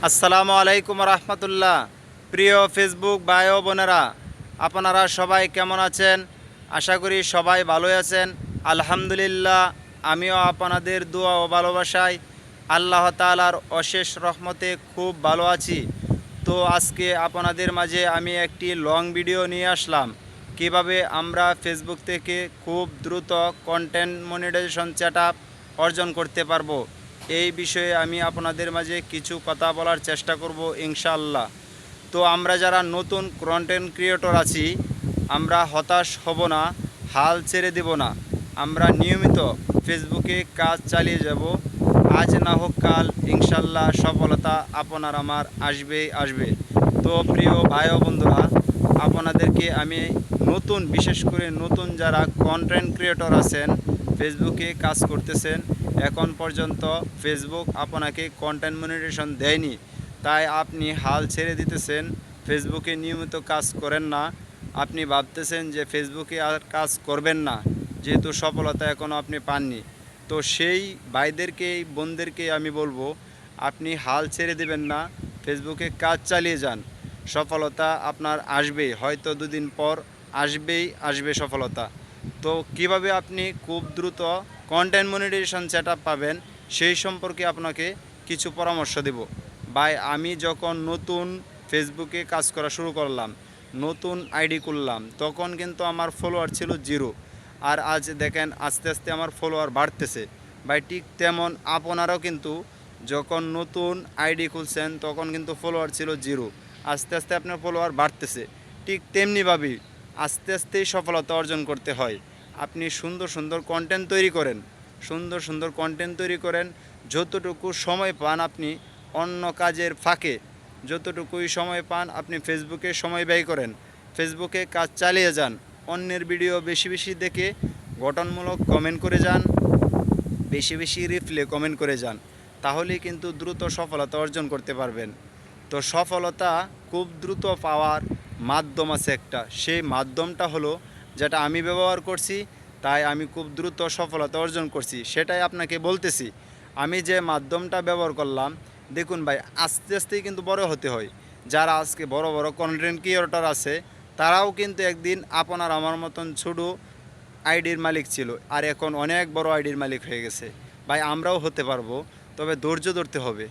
আসসালামু আলাইকুম রহমতুল্লাহ। প্রিয় ফেসবুক ভাই ও বোনেরা, আপনারা সবাই কেমন আছেন? আশা করি সবাই ভালোই আছেন। আলহামদুলিল্লাহ, আমিও আপনাদের দোয়া ও ভালোবাসায় আল্লাহ তাআলার অশেষ রহমতে খুব ভালো আছি। তো আজকে আপনাদের মাঝে আমি একটি লং ভিডিও নিয়ে আসলাম, কিভাবে আমরা ফেসবুক থেকে খুব দ্রুত কন্টেন্ট মনিটাইজেশন সেটআপ অর্জন করতে পারবো। এই বিষয়ে আমি আপনাদের মাঝে কিছু কথা বলার চেষ্টা করব ইনশাআল্লাহ। তো আমরা যারা নতুন কন্টেন্ট ক্রিয়েটর আছি, আমরা হতাশ হব না, হাল ছেড়ে দেব না। আমরা নিয়মিত ফেসবুকে কাজ চালিয়ে যাব। আজ না হোক কাল ইনশাআল্লাহ সফলতা আপনার আমার আসবেই আসবে। তো প্রিয় ভাই ও বন্ধুরা, আপনাদেরকে আমি বিশেষ করে নতুন যারা কন্টেন্ট ক্রিয়েটর আছেন, ফেসবুকে কাজ করতেছেন, এখন পর্যন্ত ফেসবুক আপনাকে কন্টেন্ট মনিটাইজেশন দেয়নি, তাই আপনি হাল ছেড়ে দিতেছেন, ফেসবুকে নিয়মিত কাজ করেন না। আপনি ভাবতেছেন যে ফেসবুকে আর কাজ করবেন না, যেহেতু সফলতা এখনও আপনি পাননি। তো সেই ভাইদেরকে বোনদেরকে আমি বলবো, আপনি হাল ছেড়ে দেবেন না, ফেসবুকে কাজ চালিয়ে যান। সফলতা আপনার আসবেই, হয়তো দুদিন পর আসবে সফলতা। তো কিভাবে আপনি খুব দ্রুত কন্টেন্ট মনিটাইজেশন সেটআপ পাবেন, সেই সম্পর্কে আপনাকে কিছু পরামর্শ দেব। ভাই, আমি যখন নতুন ফেসবুকে কাজ করা শুরু করলাম, নতুন আইডি করলাম, তখন কিন্তু আমার ফলোয়ার ছিল 0। আর আজ দেখেন আস্তে আস্তে আমার ফলোয়ার বাড়তেছে। ভাই, ঠিক তেমন আপনারাও কিন্তু যখন নতুন আইডি খুলছেন তখন কিন্তু ফলোয়ার ছিল 0, আস্তে আস্তে আপনার ফলোয়ার বাড়তেছে। ঠিক তেমনিভাবেই আস্তে আস্তেই সফলতা অর্জন করতে হয়। আপনি সুন্দর সুন্দর কন্টেন্ট তৈরি করেন। যতটুকু সময় পান আপনি অন্য কাজের ফাঁকে, যতটুকুই সময় পান আপনি ফেসবুকে সময় ব্যয় করেন। ফেসবুকে কাজ চালিয়ে যান, অন্যের ভিডিও বেশি বেশি দেখে গঠনমূলক কমেন্ট করে যান, বেশি বেশি রিপ্লাই কমেন্ট করে যান, তাহলেই কিন্তু দ্রুত সফলতা অর্জন করতে পারবেন। তো সফলতা খুব দ্রুত পাওয়ার মাধ্যম আছে একটা, সেই মাধ্যমটা হলো যেটা আমি ব্যবহার করছি, তাই আমি খুব দ্রুত সফলতা অর্জন করছি, সেটাই আপনাকে বলতেছি। আমি যে মাধ্যমটা ব্যবহার করলাম, দেখুন ভাই, আস্তে আস্তেই কিন্তু বড় হতে হয়। যারা আজকে বড় বড় কন্টেন্ট ক্রিয়েটর আছে, তারাও কিন্তু একদিন আপনার আমার মতন ছোটো আইডির মালিক ছিল, আর এখন অনেক বড় আইডির মালিক হয়ে গেছে। ভাই, আমরাও হতে পারবো, তবে ধৈর্য ধরতে হবে।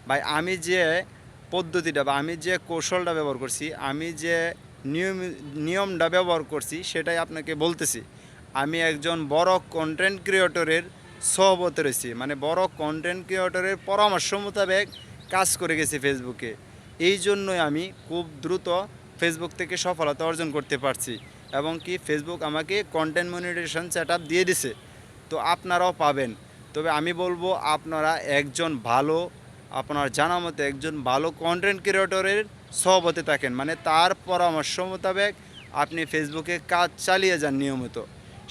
ভাই, আমি যে পদ্ধতিটা বা আমি যে কৌশলটা ব্যবহার করছি, আমি যে নিয়মটা ব্যবহার করছি, সেটাই আপনাকে বলতেছি। আমি একজন বড় কন্টেন্ট ক্রিয়েটরের সহবতে রয়েছি, মানে বড় কন্টেন্ট ক্রিয়েটরের পরামর্শ মোতাবেক কাজ করে গেছি ফেসবুকে। এই জন্যই আমি খুব দ্রুত ফেসবুক থেকে সফলতা অর্জন করতে পারছি, এবং কি ফেসবুক আমাকে কন্টেন্ট মনিটাইজেশন সেটআপ দিয়ে দিছে। তো আপনারাও পাবেন। তবে আমি বলবো, আপনারা আপনার জানা মতে একজন ভালো কন্টেন্ট ক্রিয়েটরের সহবতে থাকেন, মানে তার পরামর্শ মোতাবেক আপনি ফেসবুকে কাজ চালিয়ে যান নিয়মিত।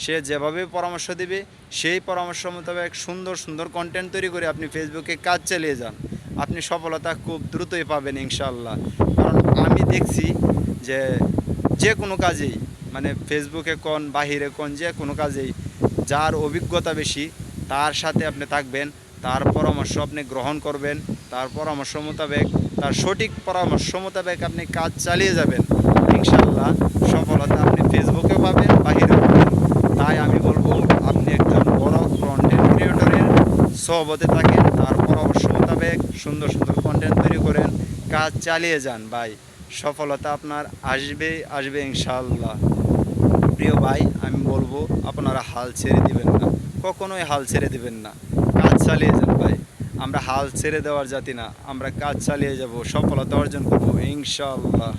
সে যেভাবে পরামর্শ দেবে, সেই পরামর্শ মোতাবেক সুন্দর সুন্দর কন্টেন্ট তৈরি করে আপনি ফেসবুকে কাজ চালিয়ে যান, আপনি সফলতা খুব দ্রুতই পাবেন ইনশাআল্লাহ। কারণ আমি দেখছি যে যে কোনো কাজেই, মানে ফেসবুকে কোন বাহিরে কোন, যে কোনো কাজেই যার অভিজ্ঞতা বেশি তার সাথে আপনি থাকবেন, তার পরামর্শ আপনি গ্রহণ করবেন, তার পরামর্শ মোতাবেক, তার সঠিক পরামর্শ মোতাবেক আপনি কাজ চালিয়ে যাবেন, ইনশাআল্লাহ সফলতা আপনি ফেসবুকে পাবেন, বাহিরেও পাবেন। তাই আমি বলবো, আপনি একজন বড় কন্টেন্ট ক্রিয়েটরের সহবতে থাকেন, তার পরামর্শ মোতাবেক সুন্দর সুন্দর কন্টেন্ট তৈরি করেন, কাজ চালিয়ে যান। ভাই, সফলতা আপনার আসবে ইনশাআল্লাহ। প্রিয় ভাই, আমি বলবো আপনারা হাল ছেড়ে দিবেন না, কখনোই হাল ছেড়ে দিবেন না, কাজ চালিয়ে যান। ভাই, আমরা হাল ছেড়ে দেওয়ার জাতি না, আমরা কাজ চালিয়ে যাব, সফলতা অর্জন করবো ইনশাআল্লাহ।